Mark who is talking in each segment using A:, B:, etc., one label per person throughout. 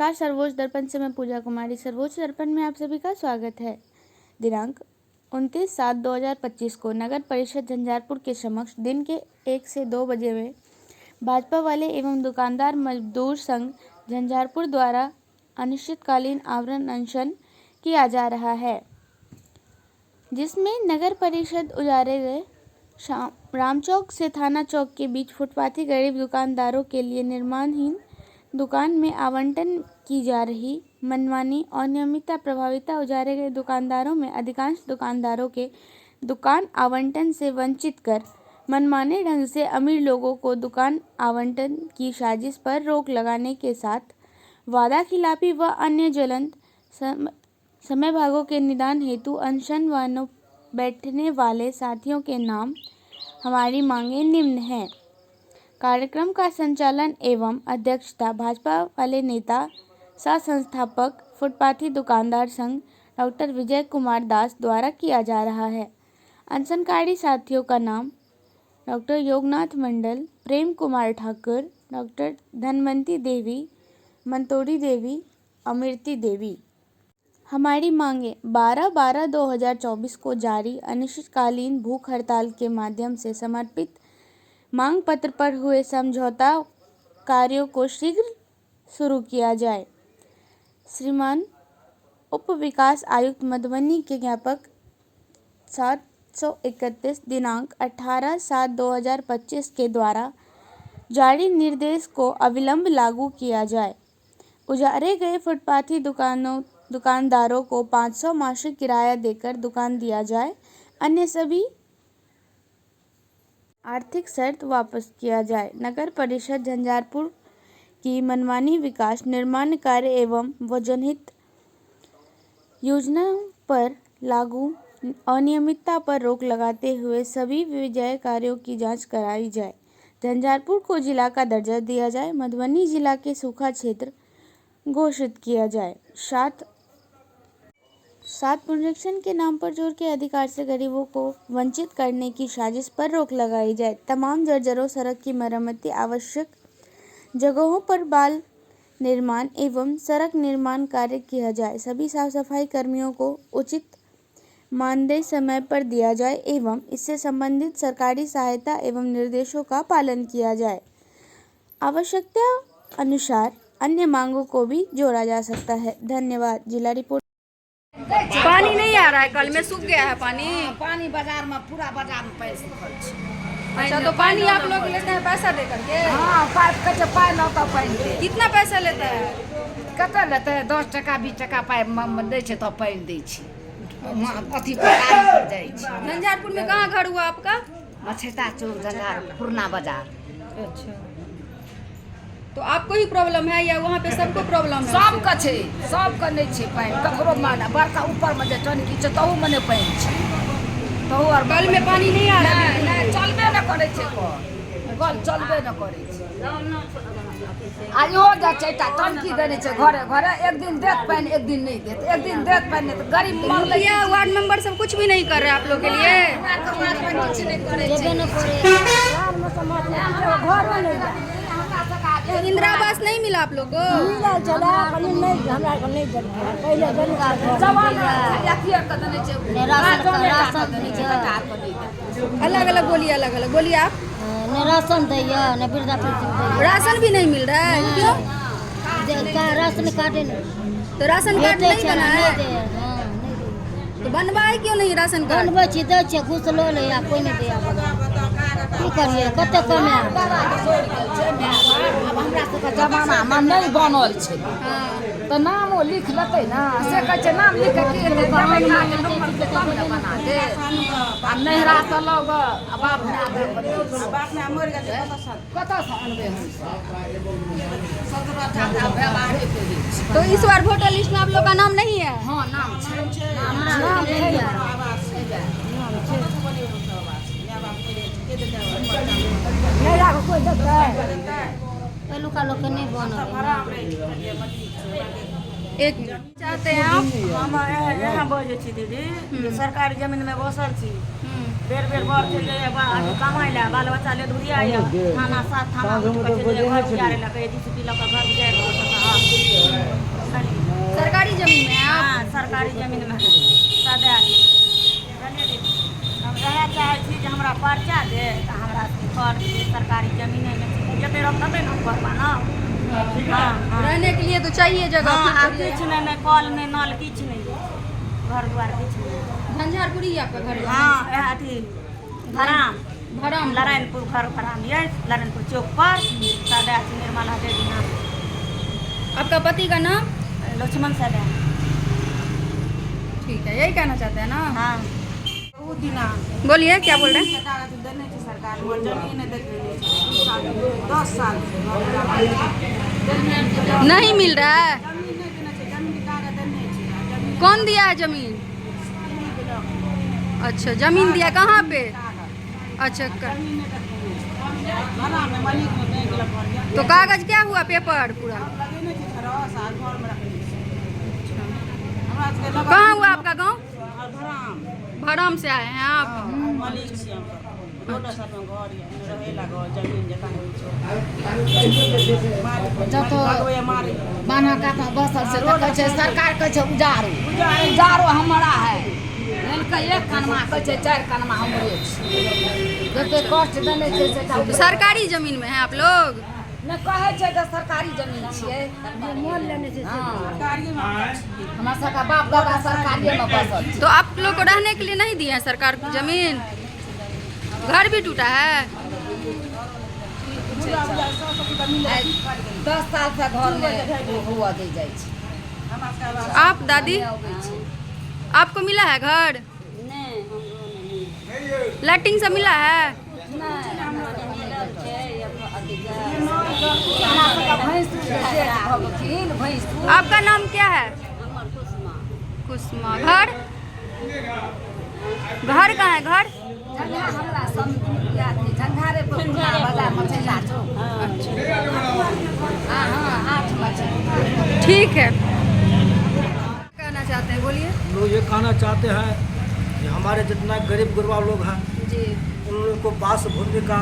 A: नमस्कार। सर्वोच्च दर्पण से मैं पूजा कुमारी। सर्वोच्च दर्पण में आप सभी का स्वागत है। दिनांक 29/7/2025 को नगर परिषद झंझारपुर के समक्ष दिन के 1 से 2 बजे में भाजपा वाले एवं दुकानदार मजदूर संघ झंझारपुर द्वारा अनिश्चितकालीन आवरण अनशन किया जा रहा है, जिसमें नगर परिषद उजारे गए रामचौक से थाना चौक के बीच फुटपाथी गरीब दुकानदारों के लिए निर्माणहीन दुकान में आवंटन की जा रही मनमानी और अनियमितता प्रभावित उजारे गए दुकानदारों में अधिकांश दुकानदारों के दुकान आवंटन से वंचित कर मनमाने ढंग से अमीर लोगों को दुकान आवंटन की साजिश पर रोक लगाने के साथ वादा खिलाफी व अन्य ज्वलंत समय भागों के निदान हेतु अनशन व बैठने वाले साथियों के नाम हमारी मांगे निम्न हैं। कार्यक्रम का संचालन एवं अध्यक्षता भाजपा वाले नेता सह संस्थापक फुटपाथी दुकानदार संघ डॉक्टर विजय कुमार दास द्वारा किया जा रहा है। अनशनकारी साथियों का नाम डॉक्टर योगनाथ मंडल, प्रेम कुमार ठाकुर, डॉक्टर धनवंती देवी, मंतोरी देवी, अमृति देवी। हमारी मांगे 12/12/2024 को जारी अनिश्चितकालीन भूख हड़ताल के माध्यम से समर्पित मांग पत्र पर हुए समझौता कार्यों को शीघ्र शुरू किया जाए। श्रीमान उप विकास आयुक्त मधुबनी के ज्ञापक 731 दिनांक 18/7/2025 के द्वारा जारी निर्देश को अविलंब लागू किया जाए। उजारे गए फुटपाथी दुकानदारों को 500 मासिक किराया देकर दुकान दिया जाए। अन्य सभी आर्थिक शर्त वापस किया जाए। नगर परिषद झंझारपुर की मनमानी विकास निर्माण कार्य एवं वजनहित योजनाओं पर लागू अनियमितता पर रोक लगाते हुए सभी विजय कार्यों की जांच कराई जाए। झंझारपुर को जिला का दर्जा दिया जाए। मधुबनी जिला के सूखा क्षेत्र घोषित किया जाए। सात पुनरीक्षण के नाम पर जोर के अधिकार से गरीबों को वंचित करने की साजिश पर रोक लगाई जाए। तमाम जर्जरों सड़क की मरम्मती, आवश्यक जगहों पर बाल निर्माण एवं सड़क निर्माण कार्य किया जाए। सभी साफ सफाई कर्मियों को उचित मानदेय समय पर दिया जाए एवं इससे संबंधित सरकारी सहायता एवं निर्देशों का पालन किया जाए। आवश्यकता अनुसार अन्य मांगों को भी जोड़ा जा सकता है। धन्यवाद। जिला रिपोर्ट।
B: पानी नहीं आ रहा है, कल में सूख गया है पानी।
C: पानी बाजार में पूरा बाजार में पैसे खर्च।
B: अच्छा, तो पानी आप लोग लेते हैं पैसा दे करके?
C: हाँ, पाइप कटे पाई ना तो पानी दे।
B: कितना पैसा लेता है?
C: कते लेते हैं? 10 टका 20 टका पाइप दे छे तो पानी दे छी। अथी गाड़ी पर जाई छी।
B: झंझारपुर में कहाँ घर हुआ आपका?
C: मछेता चौक झंझारपुर पुरना बाजार।
B: अच्छा, तो आपको ही प्रॉब्लम है या वहाँ पे सबको प्रॉब्लम है?
C: सबके छे, सबके नहीं छे पानी। ककरो माना बड़का ऊपर में जे टंकी छे तहू में नहीं पानी छे। तहू और
B: कल में पानी नहीं आ रहा है?
C: नहीं, चलबे न करे छे। कल चलबे न करे छे। आज हो जा चैटा टंकी देने छे घरे घरे। एक दिन देत पानी, एक दिन नहीं देत। एक दिन देत पानी नहीं तो गरीब मर ले।
B: मुखिया वार्ड मेंबर सब कुछ भी नहीं कर रहे आप लोग के लिए?
C: कुछ नहीं करे छे। घर में नहीं
B: तो इंदिरा आवास नहीं मिला आप लोग को?
D: मिला चला कहीं नहीं, हमरा को नहीं जल पहले
B: अलग अलग बोलिए, अलग अलग बोलिए आप।
D: न राशन दैया न वृद्धा पेंशन।
B: राशन भी नहीं मिल रहा है, क्यों?
D: राशन काटे नहीं
B: तो राशन कार्ड नहीं बना है तो बनवाए क्यों नहीं राशन कार्ड?
D: बनबै छी दै छै घूस लो ले या कोई नहीं दे। की करिए कते कमे
C: अब हमरा सबके जमाना में नहीं बनल छै तो नामो लिख लेतै ना। से कहै छै नाम लिख के देतै तब न बना दे। आ नहिरा से लोग बाप ने मर गेलै कतऽ से अनबै हम?
B: तो इस बार वोटर लिस्ट में आप लोग का नाम नहीं है?
C: हाँ, नाम छै।
D: नाम छै नहिरा को कोई देतै? पहिलुका लोग के नहीं बनल।
B: एक चाहते हैं आप?
E: हम यहाँ बजे छी दीदी, सरकारी जमीन में बसल छी। बेर बेर बर चल जाए कमाई ला, बाल बच्चा ले दूरिया थाना 7 थाना घर जाए घर
B: सरकारी जमीन में है आप?
E: हाँ सरकारी जमीन में सदा हम रहे चाहे छी जे हमरा पर्चा दे तो हमरा घर दे सरकारी जमीन में जते रहते न घर बना। हाँ
B: रहने के लिए तो चाहिए जगह।
E: हाँ किछ नहीं कल नहीं नल किछ नहीं घर द्वार किछ नहीं।
B: झंझारपुरी आपका घर?
E: हाँ अथी भराम
B: भराम
E: नारायणपुर घर भराम ये नारायणपुर चौक पर सदा निर्मला देवी नाम।
B: आपका पति का नाम?
E: लक्ष्मण सदा।
B: ठीक है, यही कहना चाहते हैं ना?
E: हाँ
B: बोलिए क्या बोल रहे हैं?
E: सरकार जमीन 10 साल
B: नहीं मिल रहा है। कौन दिया है जमीन? अच्छा जमीन दिया कहाँ पे? अच्छा तो कागज क्या हुआ पेपर पूरा? कहाँ हुआ आपका गांव? भराम से आए हैं आप?
C: जब तो बान्हा काटा बसल से तो कहै छै सरकार कहै छै उजारो उजारो हमारा है लेलकै एक कनमा कहै छै 4 कनमा हमरे छै जते कष्ट देने छै से
B: सरकारी जमीन में है आप लोग?
C: न कहै छै कि सरकारी जमीन छियै मोल लेने छै हमरा सबका बाप दादा सरकारिये में बसल छै।
B: तो आप लोग को रहने के लिए नहीं दिए हैं सरकार की जमीन? घर भी टूटा है?
C: 10 साल से घर में हुआ दे जाइ छै।
B: आप दादी आपको मिला है घर? लैट्रिन सब मिला है? आपका नाम क्या है? कुसुमा। घर घर कहाँ है? घर ठीक है। कहना चाहते हैं बोलिए।
F: लोग ये कहना चाहते हैं कि हमारे जितना गरीब गुरबा लोग हैं
B: जी
F: उन लोगों को बास भूमि का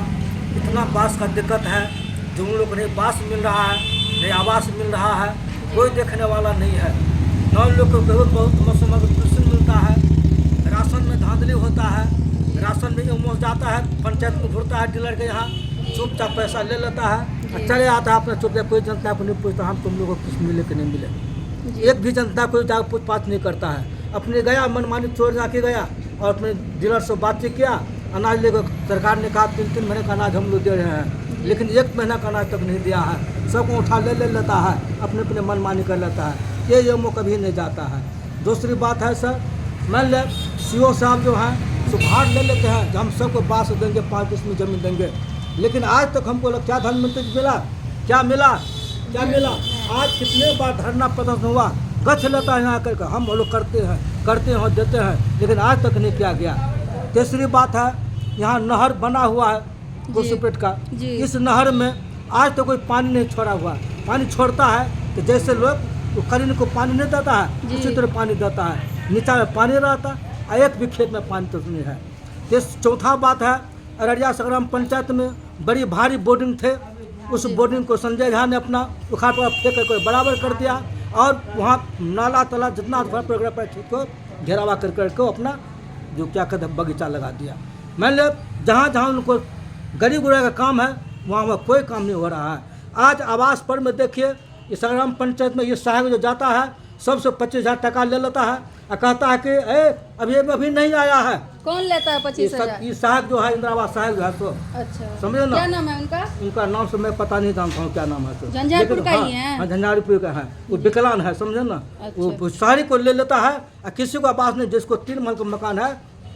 F: इतना बास का दिक्कत है जो उन लोग को नहीं बास मिल रहा है नहीं आवास मिल रहा है, कोई देखने वाला नहीं है। न उन लोग को बहुत मौसम पेंशन मिलता है, राशन में धांधली होता है, राशन में उमस जाता है, पंचायत में घुरता है डीलर के यहाँ चुपचाप पैसा ले लेता है और चले आता है अपने चुपचाप। कोई जनता को नहीं पूछता हम तुम लोगों को कुछ मिले कि नहीं मिले। एक भी जनता कोई जाकर पूछताछ नहीं करता है। अपने गया मनमानी चोर जाके गया और अपने डीलर से बातचीत किया, अनाज लेकर सरकार ने कहा 3 महीने का अनाज हम लोग दे रहे हैं, लेकिन 1 महीना का अनाज तक नहीं दिया है। सबको उठा ले लेता है, अपने अपने मनमानी कर लेता है। ये एमओ कभी नहीं जाता है। दूसरी बात है सर, मान ले सीओ साहब जो हैं सुधार ले लेते हैं कि हम सबको बास देंगे 5 किस्म जमीन देंगे, लेकिन आज तक हमको क्या प्रधानमंत्री मिला? क्या मिला? क्या मिला? आज कितने बार धरना प्रदर्शन हुआ, गछ लेता है यहाँ करके हम लोग करते हैं देते हैं, लेकिन आज तक नहीं किया गया। तीसरी बात है यहाँ नहर बना हुआ है कोसीपेट का, इस नहर में आज तो कोई पानी नहीं छोड़ा हुआ। पानी छोड़ता है तो जैसे लोग तो करीन को पानी नहीं देता है उसी तरह पानी देता है, नीचा में पानी रहता है और एक भी खेत में पानी तो नहीं है। चौथा बात है अररिया संग्राम पंचायत में बड़ी भारी बोर्डिंग थे, उस बोर्डिंग को संजय झा ने अपना उखाड़ पर फेंक कर बराबर कर दिया और वहाँ नाला तला जितना को घेरावा कर अपना जो क्या कहते हैं बगीचा लगा दिया। मान लो जहाँ जहाँ उनको गरीब गुरबा का काम है वहाँ कोई काम नहीं हो रहा है। आज आवास पर में देखिए इस संग्राम पंचायत में ये सहायक जो जाता है सबसे 25,000 टका ले लेता है और कहता है कि अभी नहीं आया है।
B: कौन लेता है 25,000?
F: ये सहायक जो है इंदिरा आवास सहायक जो है तो
B: अच्छा
F: समझे ना।
B: क्या नाम है उनका?
F: उनका नाम से मैं पता नहीं जानता हूँ क्या नाम है तो
B: झंझारपुर का ही है?
F: हाँ झंझारपुर का है। वो विकलांग है समझे ना। वो शहरी को ले लेता है और किसी को आवास नहीं, जिसको 3 महल का मकान है,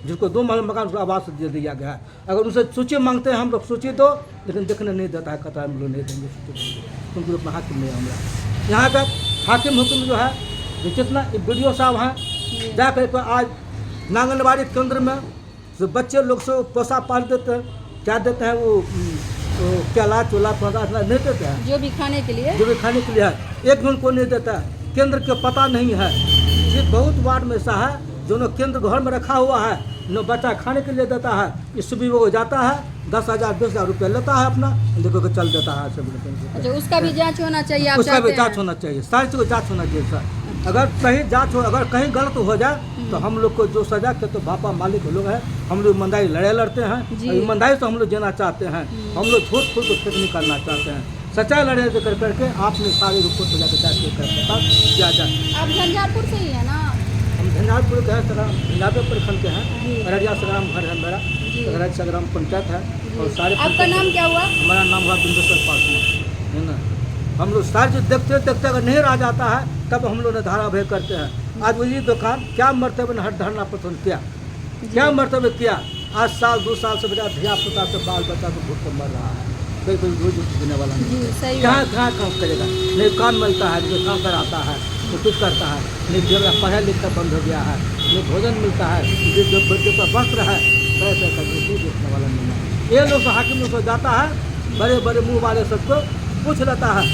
F: जिसको 2 महल मकान उसको आवास दे दिया गया है। अगर उनसे सूची मांगते हैं हम लोग सूची दो, लेकिन देखने नहीं देता है, कहता है हम लोग नहीं देंगे सूची, क्योंकि अपना हाकिम नहीं हमारा। यहाँ का हाकिम हुक्म जो है जितना वीडियो साहब हैं जाकर तो आज आंगनबाड़ी केंद्र में जो बच्चे लोग से पोसा पाल देते हैं, क्या देते हैं वो केला चूला पौधा नहीं देते हैं,
B: जो भी खाने के लिए
F: है, एक भी उनको नहीं देता है। केंद्र के पता नहीं है। सिर्फ बहुत वार्ड में ऐसा है दोनों केंद्र घर में रखा हुआ है, न बच्चा खाने के लिए देता है, इस भी वो जाता है 10,000 20,000 रुपया लेता है अपना, देखो कि चल देता है सब।
B: अच्छा, उसका भी जांच होना चाहिए, आप
F: उसका
B: चाहते
F: भी
B: हैं?
F: जाँच होना चाहिए, सारी चीज़ जाँच होना चाहिए सर। अगर कहीं जाँच हो, अगर कहीं गलत हो जाए तो हम लोग को जो सजा के तो बापा मालिक लोग हैं, हम लोग ईमानदारी लड़ाई लड़ते हैं,
B: जी।
F: और ईमानदारी से हम लोग जीना चाहते हैं, हम लोग झूठ फूट को फेक नहीं करना चाहते हैं, सच्चाई लड़ाई कर करके आपने सारे रिपोर्ट को जाकर जाके किया जाए।
B: आप झंझारपुर से ही है ना?
F: हम झंझारपुर के हैं, झंझारपुर प्रखंड के हैं, अररिया संग्राम घर है मेरा, अररिया संग्राम पंचायत है, और सारे
B: आपका नाम क्या हुआ?
F: हमारा नाम हुआ बिंदेश्वर पासवान है ना। हम लोग सारी चीज़ देखते देखते अगर नहीं रह जाता है तब हम लोग धारा भय करते हैं। आज वही दुकान क्या मरतबे ने हट धरना पसंद किया, क्या मरतबे किया, आज साल 2 साल से बजा धिया पुता से बाल बच्चा को भूख मर रहा है, कोई रोज देने वाला नहीं,
B: सही
F: कहाँ काम करेगा, नहीं काम मिलता है, जो काम कराता है तो कुछ करता है, नहीं जो पढ़ा लिखा बंद हो गया है, नहीं भोजन मिलता है, जो बच्चे का वस्त्र है पैसे का कोई देखने वाला नहीं है। ये लोग हाकिम लोग जाता है, बड़े बड़े मुँह वाले सबको पूछ लेता है,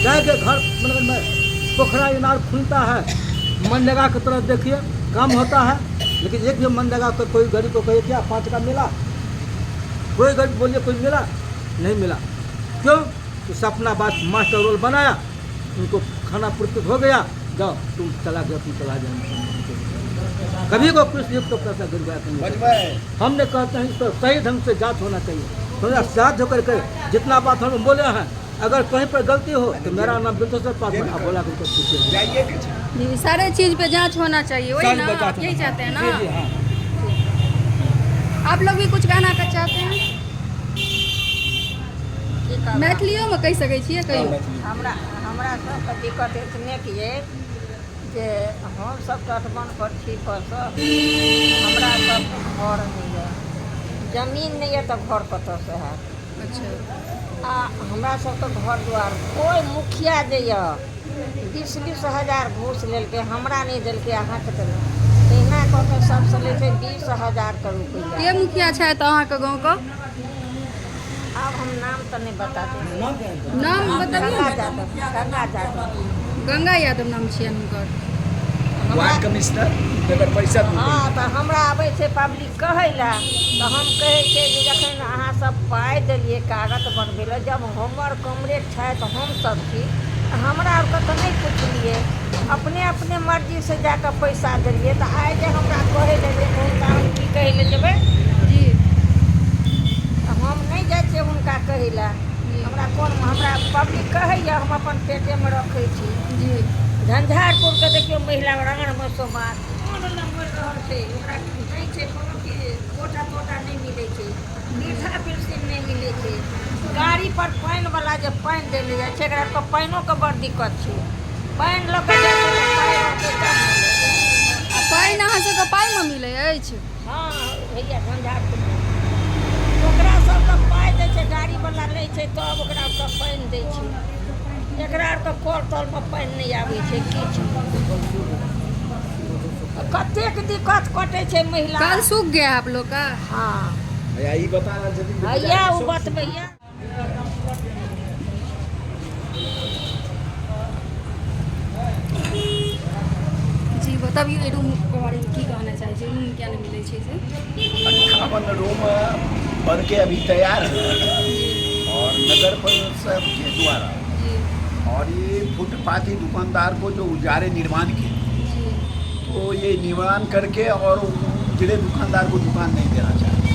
F: जाके घर मतलब में पोखरा इनार खुलता है, मनरेगा की तरफ देखिए काम होता है, लेकिन एक भी मनरेगा को कोई गरीब को कहे क्या 5 का मिला, कोई गरीब बोलिए कोई मिला नहीं मिला। क्यों? तो सपना बात मास्टर रोल बनाया, उनको खाना पूर्ति हो गया, जाओ तुम चला गया, तुम चला जाए, कभी को कुछ युक्त तो पैसा गिर गया। हमने कहते हैं इसको सही ढंग से जांच होना चाहिए, तो जांच होकर के जितना बात हम बोले हैं, अगर कहीं पर गलती हो तो मेरा नाम बिंदेश्वर पासवान, आप बोला करके पूछिए।
B: जी, सारे चीज पे जांच होना चाहिए, वही ना आप यही चाहते हैं ना?
F: जी जी हाँ।
B: आप लोग भी कुछ कहना का चाहते हैं? मैथिलियों में कह सकै छियै कहियो?
E: हमरा सबके दिक्कत इतने कि है जे हम सब तटबंध पर छी, पर हमरा सब घर नहीं है, जमीन नहीं है तो घर कतऽ से है।
B: अच्छा,
E: आ हमरा सबके घर द्वार कोई मुखिया जे यऽ 20-20 हजार घूस लेलकै, हमरा नहीं देलकै, अहाँके देलकै, तहिना कऽ के सबसँ लेतै 20,000 के रुपैआ।
B: के मुखिया छथि अहाँके गाँवके?
E: अब हम नाम तो नहीं बताते,
B: नाम बताबियौ
E: गंगा
B: ने।
E: यादव, गंगा यादव,
B: गंगा यादव नाम छियनि हुनकर।
G: वार्ड कमिश्नर नगर परिषद।
E: हाँ, तो हमरा आबै छै पब्लिक कहै लए, तो हम कहै छै जे जखन अहाँ सब पाइ देलियै कागज बनबै लए, जब हमर कमरेड छथि हमसब छी, हमरा आरके तऽ नहि पुछलियै, अपने अपने मर्जी से जाकऽ पैसा देलियै, तऽ आइ जे हमरा कहै लए जे हुनका हम की कहै लए जेबै,
B: जी,
E: हम नहीं जाइ छियै हुनका कहै लए, हमरा कोन, हमरा पब्लिक कहैए, हम अपन पेटेमे रखै छी।
B: जी,
E: झंझारपुर के देखियो महिला रंगन में सोमार कोन बोल रहल छै, ओकरा नहीं छै कोनो के कोटा तोटा नहीं मिलै छै, मीठा पेंशन नहीं मिलै छै, गाड़ी पर पानि वाला जे पानि देले जाइ छै, एकरा तो पानिओ के बड़ दिक्कत छै, पानि लऽ के जाइ छै तऽ पाइ रहतै तब मिलतै।
B: आ पानि अहाँ सबके पाइमे मिलै अछि?
E: हाँ भैया, झंझारपुर ओकरा सबके पाइ दै छै, गाड़ी वाला लै छै तब ओकरा सबके पानि दै छै, एकरा आरके कल तलमे पानि नहीं आबै छै, किछु कतेक दिक्कत कटै छै महिला।
B: कल सूख गया आप लोग का?
E: हाँ
G: यही बताना
E: भैया, वो बतबैया।
B: जी बताबिए, रूम के बारे में की कहना चाहै छै, रूम क्या नहीं मिलै छै से?
G: 58 रूम बन के अभी तैयार है, और नगर परिषद के द्वारा, और ये फुटपाथी दुकानदार को जो उजारे निर्माण किए, तो ये निर्माण करके और उजड़े दुकानदार को दुकान नहीं देना चाहते।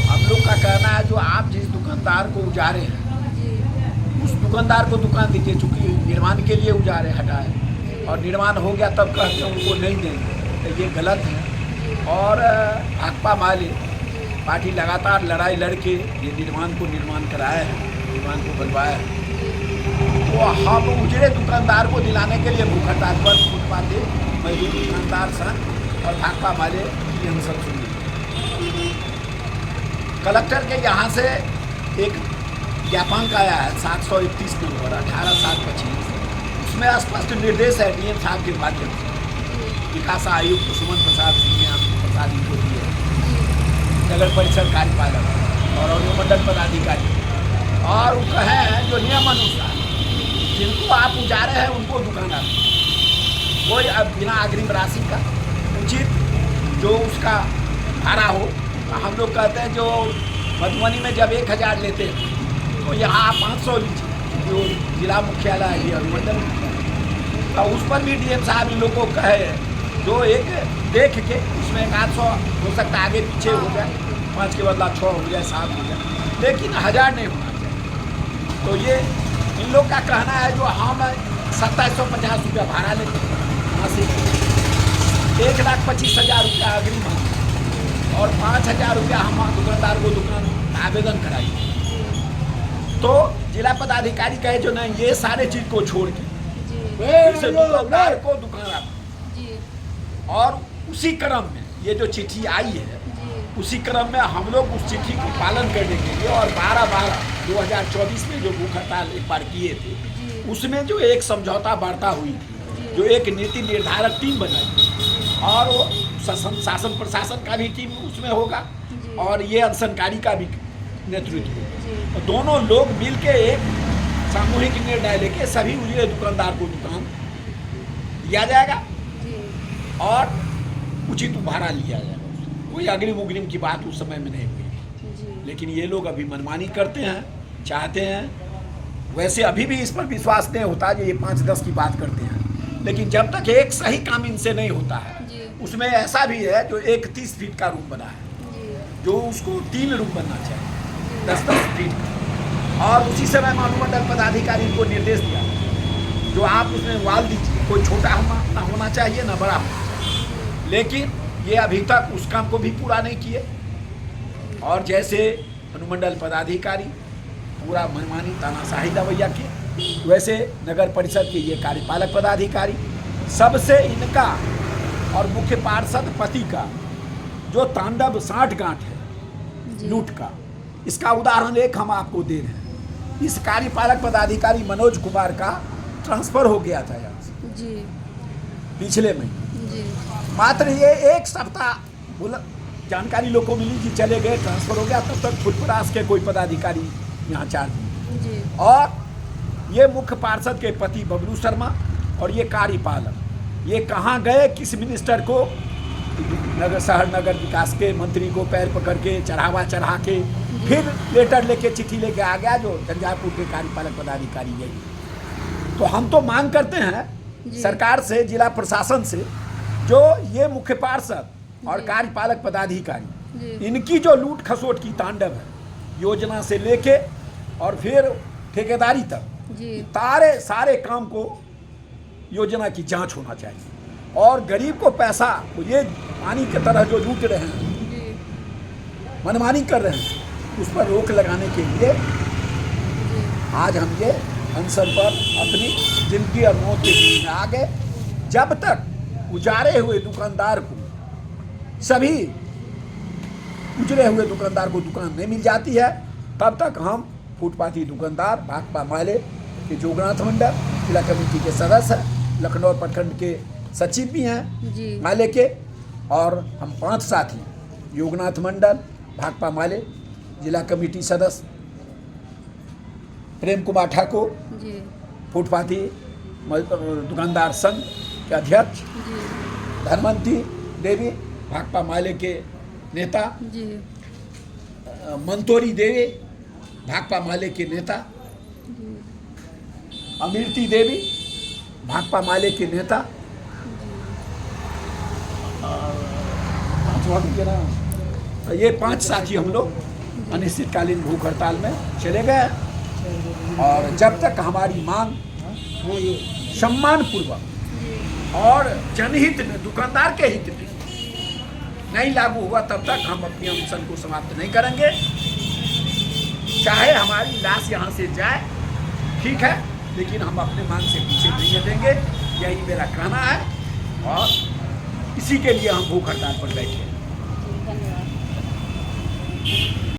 G: हम लोग का कहना है जो आप जिस दुकानदार को उजारे हैं उस दुकानदार को दुकान दीजिए, चूँकि निर्माण के लिए उजारे हटाए और निर्माण हो गया तब कहते हैं उनको नहीं देंगे, तो ये गलत है। और भाकपा माले पार्टी लगातार लड़ाई लड़के ये निर्माण कराया है, निर्माण को बनवाया है, तो हम उजड़े दुकानदार को दिलाने के लिए भूख हड़ताल पर फुटपाथी मजदूर दुकानदार संघ और भाकपा माले की हम सब सुनिए। कलेक्टर के यहाँ से एक ज्ञापन आया है 731 नंबर 18/7/25, उसमें स्पष्ट निर्देश है डीएम साहब के माध्यम से विकास आयुक्त सुमन प्रसाद प्रसाद इनको दिए, नगर परिषद कार्यपालक और अनुमंडल पदाधिकारी, और वो कहें जो नियम अनुसार जिनको आप उजारे हैं उनको दुकान आप कोई अब बिना अग्रिम राशि का उचित जो उसका भाड़ा हो। हम लोग कहते हैं जो मधुबनी में जब 1000 लेते हैं तो यहाँ आप 500 लीजिए, जो जिला मुख्यालय है ये अनुमंडल मुख्यालय, तो उस पर भी डीएम साहब इन लोगों को कहे जो एक देख के उसमें 800 हो सकता है आगे पीछे हो जाए, 5 के बदला 6 हो जाए, 7 हो जाए, लेकिन 1000 नहीं होना चाहिए। तो ये इन लोग का कहना है जो हम 2750 रुपया भाड़ा लेते हैं मासिक, 1,25,000 रुपया अग्रिम और 5,000 रुपया हम दुकानदार को दुकान आवेदन कराइए। तो जिला पदाधिकारी कहे जो नहीं ये सारे चीज़ को छोड़ के फिर से दुकानदार को दुकान आप, और उसी क्रम में ये जो चिट्ठी आई है उसी क्रम में हम लोग उस चिट्ठी को पालन करने के लिए और 12/12/2024 में जो भूख हड़ताल एक बार किए थे उसमें जो एक समझौता वार्ता हुई थी, जो एक नीति निर्धारक टीम बनाई और वो शासन प्रशासन का भी टीम उसमें होगा और ये अनशनकारी का भी नेतृत्व होगा। तो दोनों लोग मिल के एक सामूहिक निर्णय लेके सभी उजले दुकानदार को दुकान दिया जाएगा और उचित भाड़ा लिया जाएगा। कोई अग्रिम उग्रिम की बात उस समय में नहीं हुई, लेकिन ये लोग अभी मनमानी करते हैं, चाहते हैं। वैसे अभी भी इस पर विश्वास नहीं होता जो ये 5-10 की बात करते हैं, लेकिन जब तक एक सही काम इनसे नहीं होता है, उसमें ऐसा भी है जो एक 30 फीट का रूम बना है जो उसको 3 रूम बनना चाहिए 10-10 फीट का, और उसी समय अनुमंडल पदाधिकारी को निर्देश दिया जो आप उसमें वाल दीजिए, कोई छोटा ना होना चाहिए ना बड़ा होना चाहिए, लेकिन ये अभी तक उस काम को भी पूरा नहीं किए। और जैसे अनुमंडल पदाधिकारी पूरा मनमानी तानाशाही रवैया किए, वैसे नगर परिषद के ये कार्यपालक पदाधिकारी सबसे इनका और मुख्य पार्षद पति का जो तांडव साठ गांठ है लूट का, इसका उदाहरण एक हम आपको दे रहे हैं। इस कार्यपालक पदाधिकारी मनोज कुमार का ट्रांसफर हो गया था यहाँ से पिछले महीने, मात्र ये 1 सप्ताह जानकारी लोगों को मिली कि चले गए ट्रांसफर हो गया, तब तक फुटपरास के कोई पदाधिकारी यहाँ 4 दिन, और ये मुख्य पार्षद के पति बबलू शर्मा और ये कार्यपालक ये कहाँ गए, किस मिनिस्टर को, शहर नगर विकास के मंत्री को पैर पकड़ के चढ़ा के फिर लेटर लेके चिट्ठी लेके आ गया जो झंझारपुर के कार्यपालक पदाधिकारी यही। तो हम तो मांग करते हैं सरकार से, जिला प्रशासन से, जो ये मुख्य पार्षद और कार्यपालक पदाधिकारी इनकी जो लूट खसोट की तांडव है, योजना से लेके और फिर ठेकेदारी तक सारे काम को योजना की जांच होना चाहिए, और गरीब को पैसा ये पानी की तरह जो लूट रहे हैं, मनमानी कर रहे हैं, उस पर रोक लगाने के लिए आज हम ये अनशन पर अपनी जिंदगी और मौत के बीच में आ गए। जब तक उजारे हुए दुकानदार को, सभी उजरे हुए दुकानदार को दुकान नहीं मिल जाती है, तब तक हम फुटपाथी दुकानदार भाकपा माले के जोगनाथ मंडल जिला कमेटी के सदस्य हैं, लखनऊ प्रखंड के सचिव भी हैं माले के, और हम 5 साथी योगनाथ मंडल भाकपा माले जिला कमेटी सदस्य प्रेम कुमार ठाकुर, फुटपाथी दुकानदार संघ के अध्यक्ष धनवंती देवी भाकपा माले के नेता, मंतोरी देवी भाकपा माले के नेता, अमृति देवी भाकपा माले के नेता, ये 5 साथी हम लोग अनिश्चितकालीन भूख हड़ताल में चले गए, और जब तक हमारी मांग सम्मानपूर्वक और जनहित में, दुकानदार के हित में नहीं लागू हुआ, तब तक हम अपनी अनशन को समाप्त नहीं करेंगे। चाहे हमारी लाश यहाँ से जाए, ठीक है, लेकिन हम अपने मांग से पीछे नहीं हटेंगे, यही मेरा कहना है, और इसी के लिए हम भूख हड़ताल पर बैठे हैं।